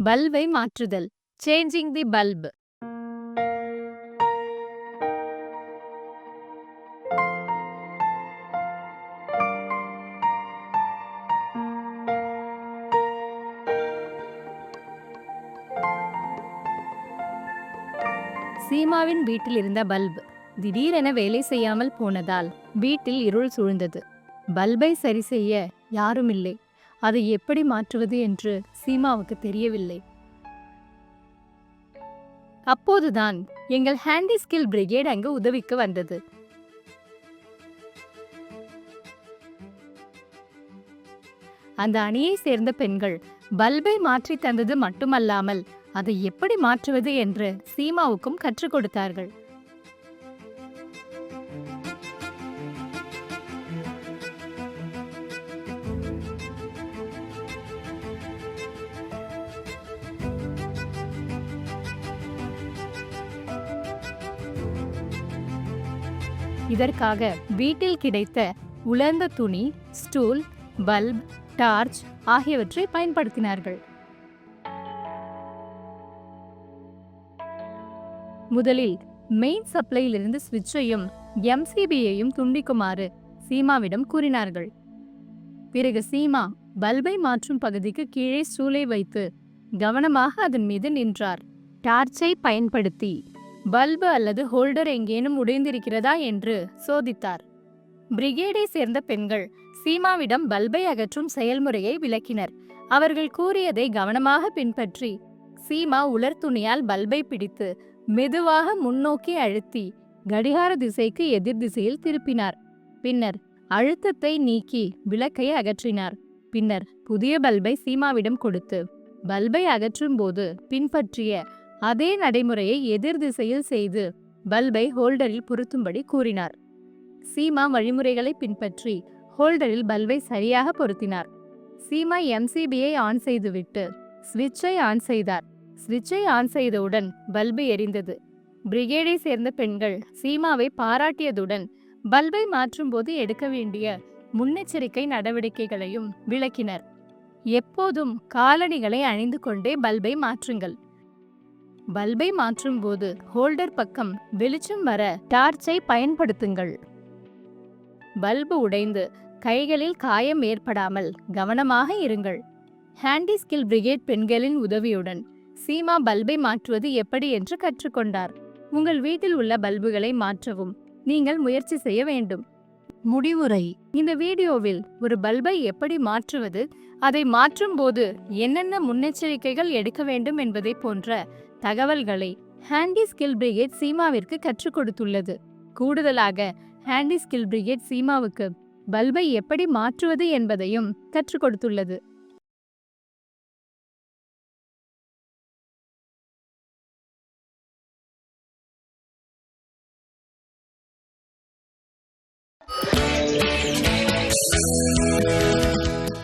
பல்பை மாற்றுதல். சேஞ்சிங் தி பல்ப். சீமாவின் வீட்டில் இருந்த பல்ப் திடீரென வேலை செய்யாமல் போனதால் வீட்டில் இருள் சூழ்ந்தது. பல்பை சரி செய்ய யாரும் இல்லை. அதை எப்படி மாற்றுவது என்று சீமாவுக்கு தெரியவில்லை. அப்போதுதான் எங்கள் ஹேண்டி ஸ்கில் பிரிகேட் அங்கு உதவிக்கு வந்தது. அந்த அணியை சேர்ந்த பெண்கள் பல்பை மாற்றி தந்தது மட்டுமல்லாமல் அதை எப்படி மாற்றுவது என்று சீமாவுக்கும் கற்றுக் கொடுத்தார்கள். இதற்காக வீட்டில் கிடைத்த உலர்ந்த துணி, ஸ்டூல், பல்ப், டார்ச் ஆகியவற்றை பயன்படுத்தினார்கள். முதலில் மெயின் சப்ளையிலிருந்து ஸ்விட்சையும் எம்சிபியையும் துண்டிக்குமாறு சீமாவிடம் கூறினார்கள். பிறகு சீமா பல்பை மாற்றும் பகுதிக்கு கீழே ஸ்டூலை வைத்து கவனமாக அதன் மீது நின்றார். டார்ச்சை பயன்படுத்தி பல்பு அல்லது ஹோல்டர் எங்கேனும் உடைந்திருக்கிறதா என்று சோதித்தார். பிரிகேடை சேர்ந்த பெண்கள் சீமாவிடம் பல்பை அகற்றும் செயல்முறையை விளக்கினர். அவர்கள் கூறியதை கவனமாக பின்பற்றி சீமா உலர் துணியால் பல்பை பிடித்து மெதுவாக முன்னோக்கி அழுத்தி கடிகார திசைக்கு எதிர் திசையில் திருப்பினார். பின்னர் அழுத்தத்தை நீக்கி விளக்கை அகற்றினார். பின்னர் புதிய பல்பை சீமாவிடம் கொடுத்து பல்பை அகற்றும் போது பின்பற்றிய அதே நடைமுறையை எதிர் திசையில் செய்து பல்பை ஹோல்டரில் பொருத்தும்படி கூறினார். சீமா வழிமுறைகளை பின்பற்றி ஹோல்டரில் பல்பை சரியாக பொருத்தினார். சீமா எம்சிபியை ஆன் செய்துவிட்டு ஸ்விட்சை ஆன் செய்தார். ஸ்விட்சை ஆன் செய்தவுடன் பல்பு எரிந்தது. பிரிகேடை சேர்ந்த பெண்கள் சீமாவை பாராட்டியதுடன் பல்பை மாற்றும் போது எடுக்க வேண்டிய முன்னெச்சரிக்கை நடவடிக்கைகளையும் விளக்கினர். எப்போதும் காலணிகளை அணிந்து கொண்டே பல்பை மாற்றுங்கள். பல்பை மாற்றும் போது ஹோல்டர் பக்கம் வெளிச்சம் வர டார்ச்சை பயன்படுத்துங்கள். பல்பு உடைந்து கைகளில் காயம் ஏற்படாமல் கவனமாக இருங்கள். ஹேண்டி ஸ்கில் பிரிகேட் பெண்களின் உதவியுடன் சீமா பல்பை மாற்றுவது எப்படி என்று கற்றுக்கொண்டார். உங்கள் வீட்டில் உள்ள பல்புகளை மாற்றவும் நீங்கள் முயற்சி செய்ய வேண்டும். முடிவுரை: இந்த வீடியோவில் ஒரு பல்பை எப்படி மாற்றுவது, அதை மாற்றும் போது என்னென்ன முன்னெச்சரிக்கைகள் எடுக்க வேண்டும் என்பதை போன்ற தகவல்களை ஹேண்டி ஸ்கில் பிரிகேட் சீமாவிற்கு கற்றுக் கொடுத்துள்ளது. கூடுதலாக ஹேண்டி ஸ்கில் பிரிகேட் சீமாவுக்கு பல்பை எப்படி மாற்றுவது என்பதையும் கற்றுக் கொடுத்துள்ளது.